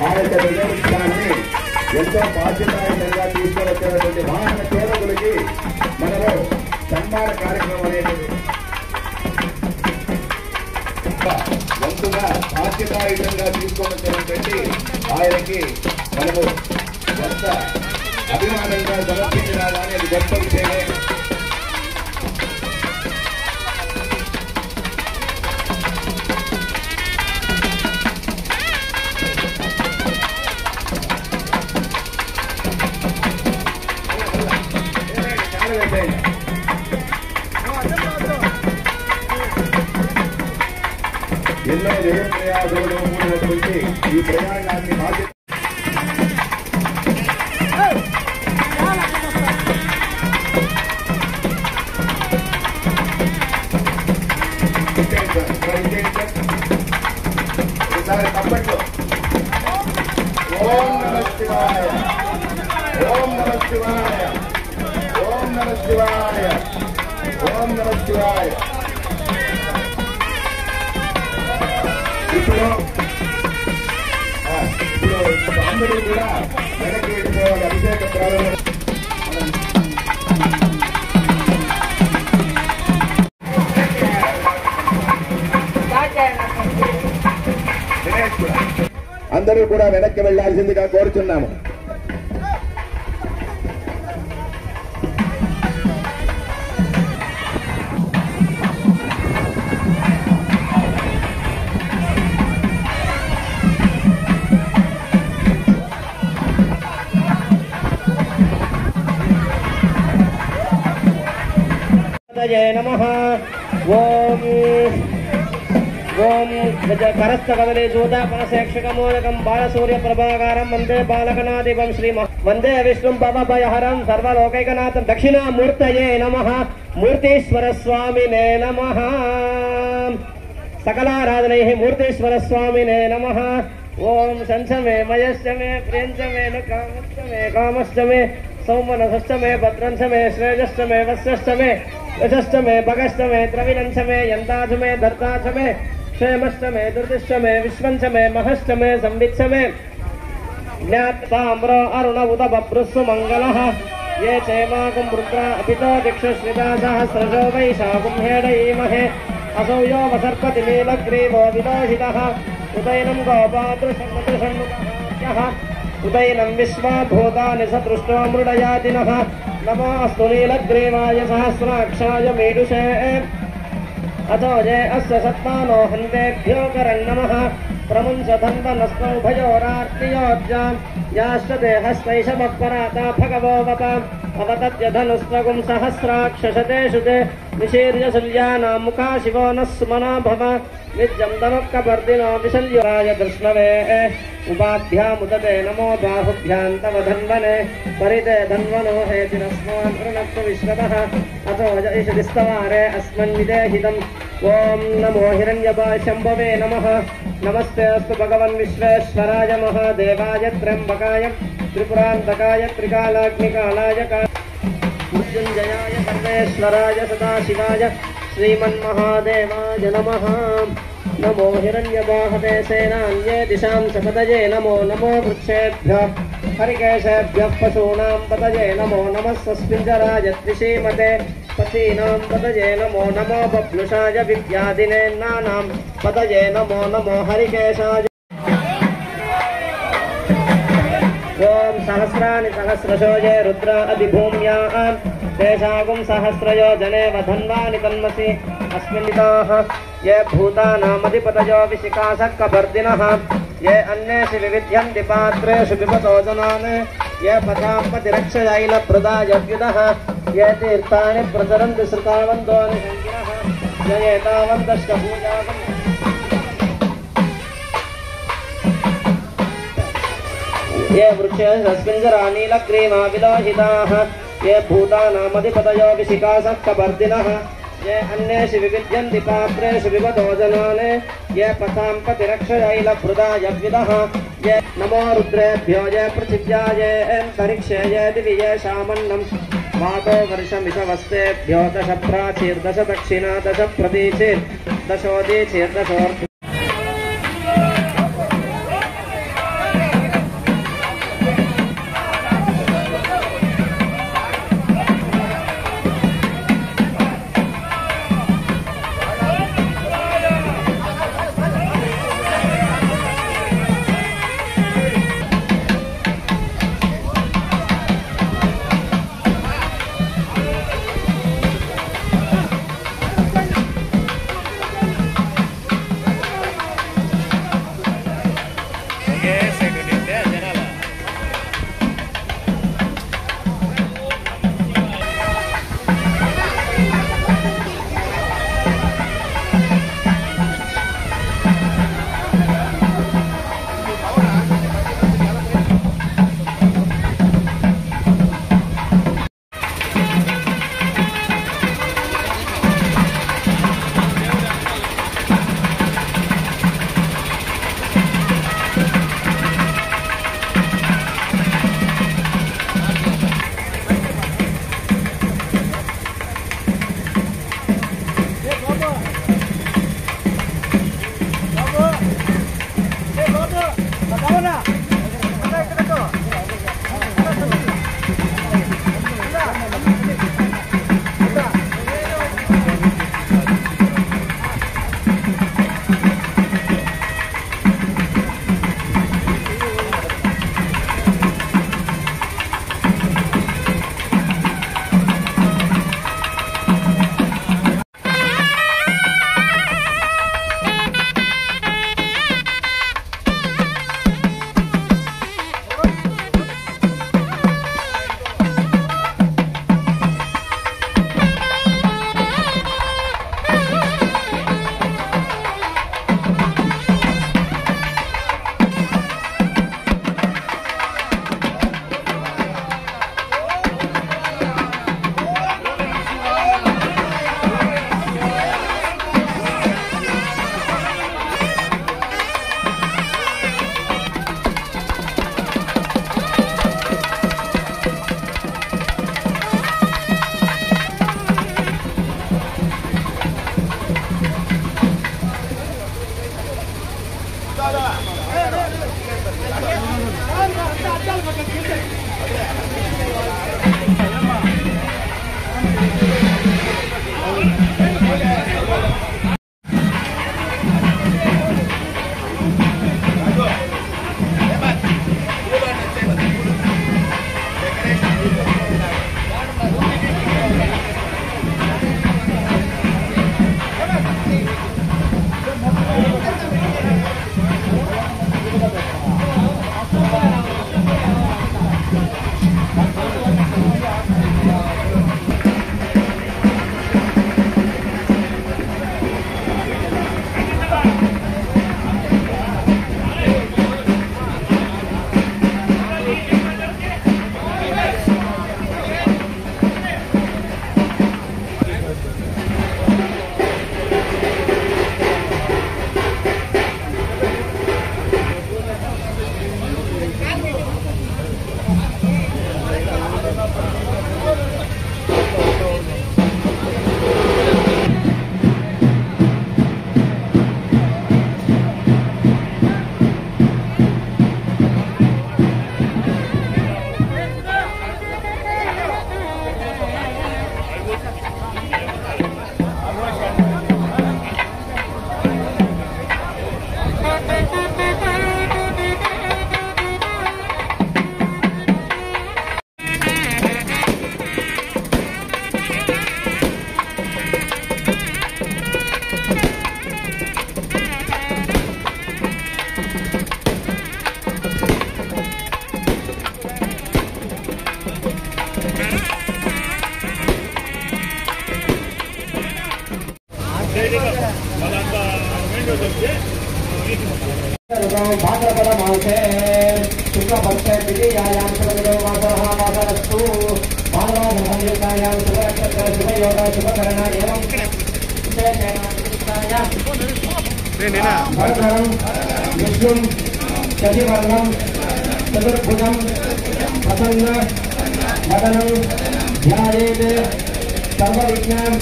ఆ యొక్క విజయోత్సవాన్ని ఎంతో బాధ్యతాయుతంగా తీసుకువచ్చినటువంటి వాహన సేవకులకి మనము సన్మాన కార్యక్రమం అనేది ఎంతగా బాధ్యతాయుతంగా తీసుకువచ్చినటువంటి ఆయనకి మనము ఎంత అభిమానంగా సమర్పించినా కానీ అది గొప్ప విషయమే. ఎన్నో నిరప్రయాసంలో కూడినటువంటి ఈ ప్రయాణాన్ని బాధ్యత ఈసారి తప్పట్లో ఓం నమ శివాయ, ఓం నమ శివాయ, ఓం నమ శివాయ, ఓం నమ శివాయ. ఇప్పుడు అందరూ కూడా వెనక్కి వెళ్ళిపోవాలి. అభిషేక ప్రారంభం అందరూ కూడా వెనక్కి వెళ్లాల్సిందిగా కోరుతున్నాము. జయ నమః. ఓం ఓం కరస్థకదలే జోదాపనశేక్షకమోదకం బాలసూర్య ప్రభాకారం వందే బాలకనాదివం శ్రీ వందే విష్ణుం భవభయహరం సర్వలోకైకనాథం దక్షిణామూర్తయే నమః. మూర్తీశ్వర స్వామినే నమః. సకలారాధనైః మూర్తీశ్వర స్వామినే నమః. ఓం సంచమే మయశ్చమే ప్రియంచమే కామశ్చమే కామశ్చమే సౌమనసశ్చమే భద్రంచమే శ్రేయశ్చమే వస్యశ్చమే యశశ్చమే భగశ్చమే ద్రవిణంచమే యంతాచమే ధర్తాచమే క్షేమశ్చమే దుర్దిశ్చమే విశ్వంచమే మహశ్చమే సంవిత్సమే జ్ఞాతామ్ర అరుణ ఉద బభ్రుస్సు మంగళః. ఏ చేమాకుం రుద్రా అపితో దిక్షుశ్రితా సహస్రశో వైశాఖం హేడయీమహే. అసౌ యో వసర్పతి నీలగ్రీవో విలోహితః. ఉదయనం గోపాదృశన్మృషన్ముఖః. ఉదయనం విశ్వాభూతాని సదృష్టో మృడయాదినః. నమోऽस्तु నీలగ్రీవాయ సహస్రాక్షాయ మీడుషే. అతో జే అస్య సత్మానో హంతేభ్యో కరన్నమః. ప్రముంసధన్వనస్తౌభయోరార్తియోజ్జాం యాశ్చ దేహస్తైషమపరాతా భగవో వప. అవతత్యధనుస్త్వగుం సహస్రాక్షశతేషు తే. నిశీర్య శల్యానాం ముఖా శివో నః సుమనా భవ. నిత్యం తమఃకపర్దినో విశల్యాయ కృష్ణవే. ఉపాభ్యాముదతే నమో బాహుభ్యాం తవ ధన్వనే. పరితే ధన్వనో హేతిరస్మాన్ ప్రణక్తు విశ్వతః. అతో జయిషదిస్తవారే అస్మన్నిదేహితం. ఓం నమో హిరణ్యపాయ శంభవే నమః. నమస్తే అస్తు భగవన్ విశ్వేశ్వరాయ మహాదేవాయ త్ర్యంబకాయ త్రిపురాంతకాయ త్రికాలాగ్నికాలాయ మృత్యుంజయాయ సర్వేశ్వరాయ సదాశివాయ శ్రీమన్మహాదేవాయ నమః. నమో హిరణ్యబాహవే సేనాన్యే దిశాం సపదయే. నమో నమో వృక్షేభ్యః హరికేశేభ్యః పశూనాం పతయే. నమో నమః స్వస్మింజరాయ త్రిశీమతే పశీనాం పతయే. నమో నమో బభ్లుషాయ విద్యాదినేన్నానాం పతయే. నమో నమో హరికేశాయ. ఓం సహస్రాణి సహస్రశోజే రుద్ర అధిభూమ్యాం. తేషాగుం సహస్రయో జనేవ ధన్వాని తన్మసి అస్మిన్నితాః. ये भूतानामधिपतयो विशिखासक्कपर्दिनः. ये अन्येषु विविध्यन्ति पात्रेषु पिबतो जनान्. ये पथापतिरक्षयैलप्रदायव्युतः. ये तीर्थानि प्रचरन्ति श्रुतावन्तो निसङ्गिनः. ये एतावन्तश्च पूजाकम् ये वृक्षेषस्मिञ्जरा नीलग्रीवा विलोहिताः. ये भूतानामधिपतयो विशिखासक्कपर्दिनः. ये अन्येषु विविध्यन्ति पात्रेषु पिबतो जनान्. ये पथापतिरक्षयैलप्रदायव्युतः. ये नमो रुद्रेभ्यो ये पृथिव्याय अन्तरिक्षे ये दिवि येषामन्नं वातो वर्षमिषवस्तेभ्यो दश प्राचीर्दश दक्षिणा दश प्रतीचीर्दशोदीचीर्दशोर्ध्व. भाद्रपद मासे शुक्लपक्षे द्वितीयायां शुभवासरस्तु भाद्रपदसंयुक्तायां शुभयोग शुभकरण एवं विष्णुं शशिवर्णं चतुर्भुजं प्रसन्न वदनं ध्यायेत् सर्वविघ्नान्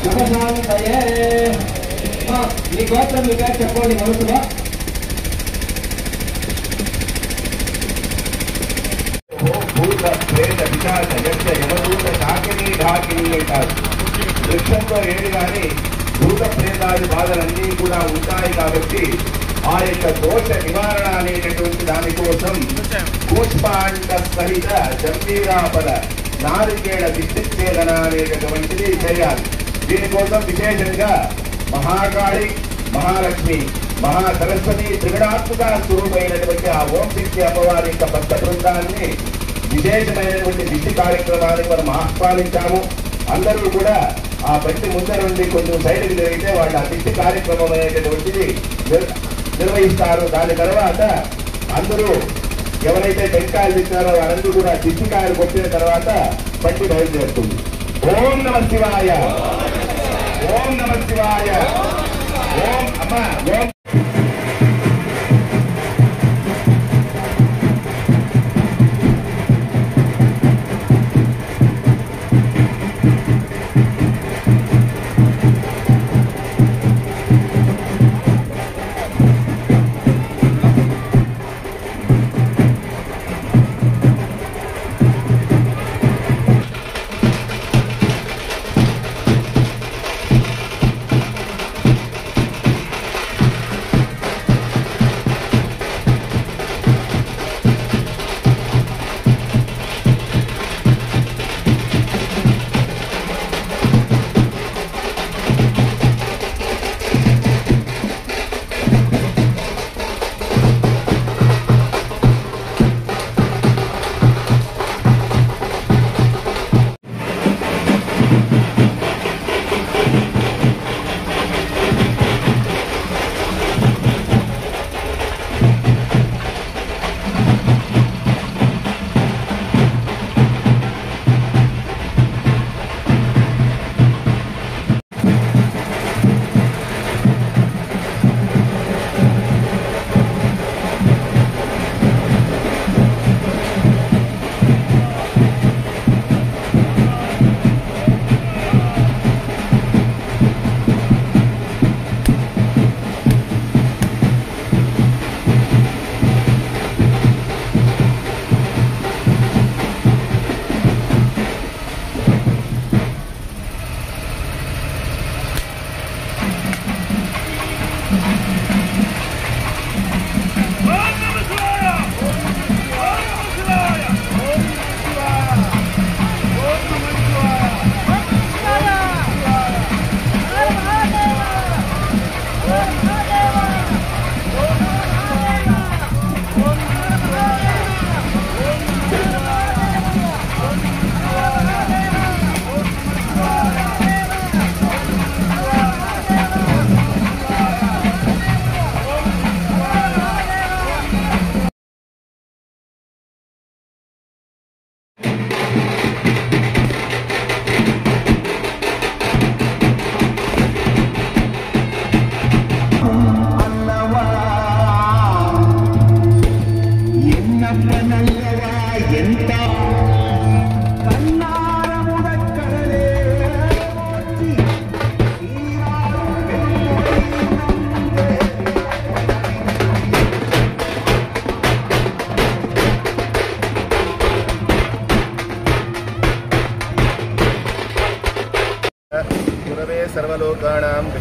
उपशान्तये। మీ గోత్రం మీ పేరు చెప్పుకోండి మనసులో. భూత ప్రేత పిశాచ యక్ష యమదూత శాకిని ఢాకిని అంటారు. వృక్షంలో ఏడు కానీ భూత ప్రేతాది బాధలన్నీ కూడా ఉంటాయి కాబట్టి ఆ యొక్క దోష నివారణ అనేటటువంటి దానికోసం పుష్పాండ సహిత జంబీరాపద నారికేళ విద్యుచ్ఛేదన అనేటటువంటిది చేయాలి. దీనికోసం విశేషంగా మహాకాళి మహాలక్ష్మి మహాసరస్వతి త్రిగుణాత్మక స్వరూపమైనటువంటి ఆ ఓం శక్తి అమ్మవారి యొక్క భక్త బృందాన్ని విశేషమైనటువంటి దిష్టి కార్యక్రమాన్ని మనం ఆహ్వానించాము. అందరూ కూడా ఆ పెట్టి ముందర నుండి కొంచెం సైడ్కి జరిగితే వాళ్ళు ఆ దిష్టి కార్యక్రమం అనేటటువంటిది నిర్వహిస్తారు. దాని తర్వాత అందరూ ఎవరైతే టెంకాయలు ఇచ్చారో వారందరూ కూడా దిష్టికాయలు కొట్టిన తర్వాత బండి బయలుదేరుతుంది. ఓం నమ శివాయ, ఓం నమ శివాయ, ఓం అమ్మ ఓం.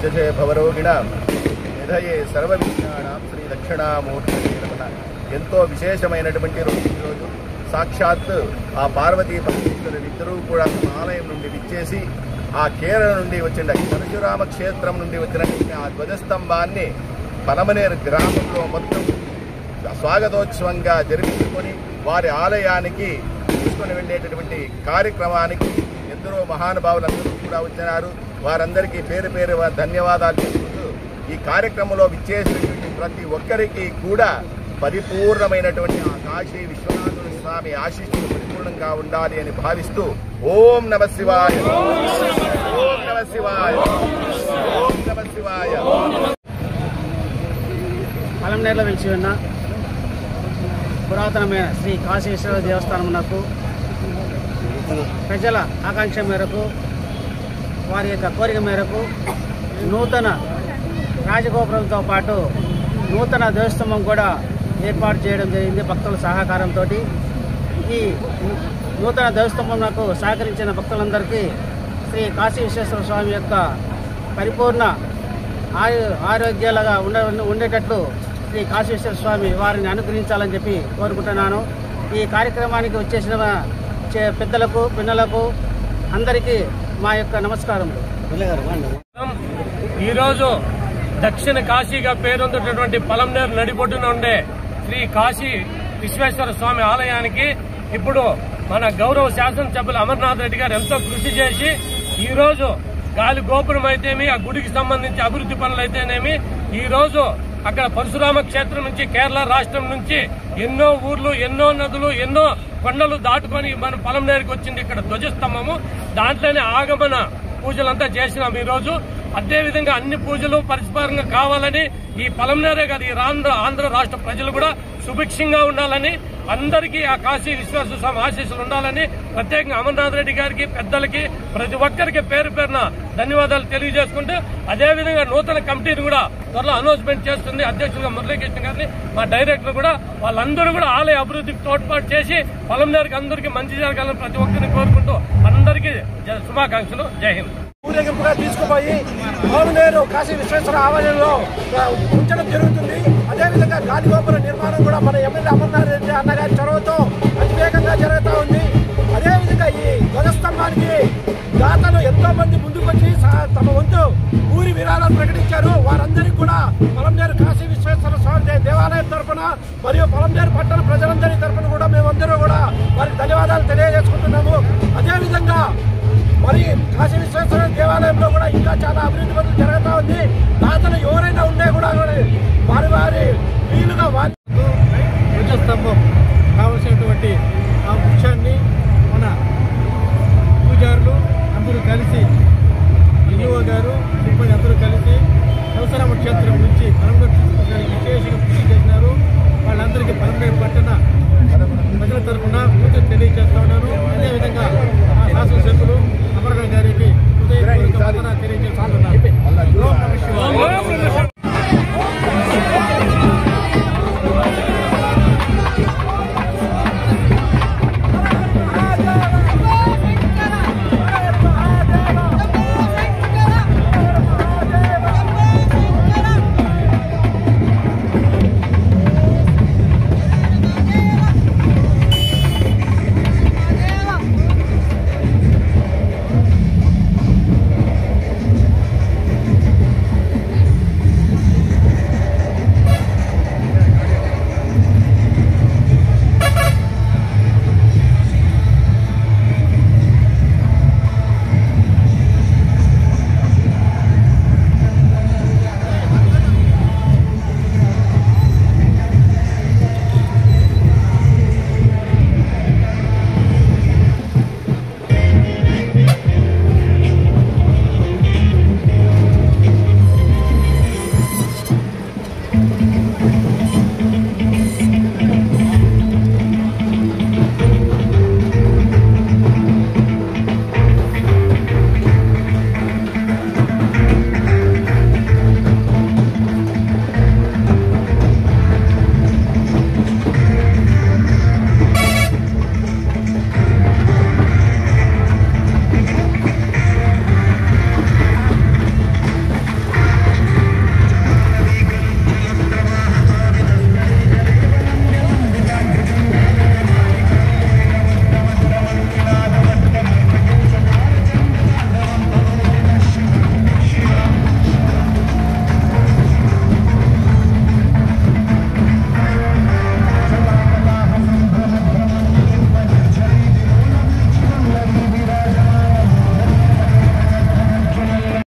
భజతే భవరోగిణాం నిధయే సర్వవిజ్ఞానాం శ్రీ దక్షిణామూర్తయే నమః. ఎంతో విశేషమైనటువంటి రోజు. సాక్షాత్ ఆ పార్వతీ పరమేశ్వరులిద్దరూ కూడా ఆలయం నుండి విచ్చేసి ఆ కేరళ నుండి వచ్చిన పరశురామ క్షేత్రం నుండి వచ్చినటువంటి ఆ ధ్వజస్తంభాన్ని పలమనేరు గ్రామంలో మొత్తం స్వాగతోత్సవంగా జరిపించుకొని వారి ఆలయానికి తీసుకొని వెళ్ళేటటువంటి కార్యక్రమానికి ఎందరో మహానుభావులందరూ కూడా వచ్చినారు. వారందరికీ పేరు పేరు ధన్యవాదాలు తెలుపుతూ ఈ కార్యక్రమంలో విచ్చేసినటువంటి ప్రతి ఒక్కరికి కూడా పరిపూర్ణమైనటువంటి ఆ కాశీ విశ్వనాథుని స్వామి ఆశీస్సులు పరిపూర్ణంగా ఉండాలి అని భావిస్తూ ఓం నమ శివాయ, ఓం నమ శివాయ, ఓం నమ శివాయ. పలమనేరులో వెలిసి ఉన్న పురాతనమైన శ్రీ కాశీ విశ్వనాథ దేవస్థానమునకు ప్రజల ఆకాంక్ష మేరకు వారి యొక్క కోరిక మేరకు నూతన రాజగోపురంతో పాటు నూతన దేవస్థానం కూడా ఏర్పాటు చేయడం జరిగింది భక్తుల సహకారంతో. ఈ నూతన దేవస్థానంకు సహకరించిన భక్తులందరికీ శ్రీ కాశీ విశ్వేశ్వర స్వామి యొక్క పరిపూర్ణ ఆరోగ్యాలుగా ఉండేటట్లు శ్రీ కాశీ విశ్వేశ్వర స్వామి వారిని అనుగ్రహించాలని చెప్పి కోరుకుంటున్నాను. ఈ కార్యక్రమానికి వచ్చేసిన పెద్దలకు పిల్లలకు అందరికీ మా యొక్క నమస్కారములు. ఈరోజు దక్షిణ కాశీగా పేరొందినటువంటి పలమనేరు నడిబొడ్డున ఉండే శ్రీ కాశీ విశ్వేశ్వర స్వామి ఆలయానికి ఇప్పుడు మన గౌరవ శాసనసభ్యులు అమర్నాథ్ రెడ్డి గారు ఎంతో కృషి చేసి ఈ రోజు గాలి గోపురం అయితేమి ఆ గుడికి సంబంధించి అభివృద్ధి పనులు అయితేనేమి ఈ రోజు అక్కడ పరశురామ క్షేత్రం నుంచి కేరళ రాష్ట్రం నుంచి ఎన్నో ఊర్లు, ఎన్నో నదులు, ఎన్నో కొండలు దాటుకొని మన పలమనేరుకి వచ్చింది ఇక్కడ ధ్వజస్తంభము. దాంట్లోనే ఆగమన పూజలంతా చేసినాం ఈ రోజు. అదేవిధంగా అన్ని పూజలు పరిష్కారంగా కావాలని ఈ పలమనేరే కాదు ఈ ఆంధ్ర రాష్ట్ర ప్రజలు కూడా సుభిక్షంగా ఉండాలని అందరికీ ఆ కాశీ విశ్వేశ్వర స్వామి ఆశీస్సులు ఉండాలని ప్రత్యేకంగా అమర్నాథ్ రెడ్డి గారికి పెద్దలకి ప్రతి ఒక్కరికి పేరు పేరున ధన్యవాదాలు తెలియజేసుకుంటూ అదేవిధంగా నూతన కమిటీని కూడా త్వరలో అనౌన్స్మెంట్ చేస్తుంది అధ్యక్షులుగా మురళీకృష్ణ గారిని మా డైరెక్టర్ కూడా వాళ్ళందరూ కూడా ఆలయ అభివృద్ధికి తోడ్పాటు చేసి పలమనేరుకి అందరికీ మంచి జరగాలని ప్రతి ఒక్కరిని కోరుకుంటూ అందరికీ శుభాకాంక్షలు. జై హింద్. ఊరేగింపుగా తీసుకుపోయి పలమనేరు కాశీ విశ్వేశ్వర ఆలయంలో ఉంచడం జరుగుతుంది. అదేవిధంగా గాలిగోపుర నిర్మాణం కూడా మన ఎమ్మెల్యే అమర్నాథ్ రెడ్డి అన్నగారి చొరవతో అతివేగంగా జరుగుతూ ఉంది. అదేవిధంగా ఈ ధ్వజస్తంభానికి దాతలు ఎంతో మంది ముందుకొచ్చి తమ వంతు ఊరి విరాళాలు ప్రకటించారు. వారందరికీ కూడా పలమనేరు కాశీ విశ్వేశ్వర స్వామి దేవాలయం తరఫున మరియు పలమనేరు పట్టణ ప్రజలందరి తరఫున కూడా మేమందరూ కూడా వారికి ధన్యవాదాలు తెలియజేసుకుంటున్నాము. అదేవిధంగా మరి కాశీ విశ్వేశ్వర దేవాలయంలో కూడా ఇంకా చాలా అభివృద్ధి పనులు జరుగుతూ ఉంది. దాతలు ఎవరైనా ఉండే కూడా వారి వారి వీలుగా ధ్వజస్తంభం కావలసినటువంటి ఆ వృక్షాన్ని మన పూజారులు అందరూ కలిసి ఈఓ గారు సిబ్బంది అందరూ కలిసి పరశురామ క్షేత్రం నుంచి పలమనేరు విశేషంగా కృషి చేసినారు. వాళ్ళందరికీ పలమనేరు పట్టణ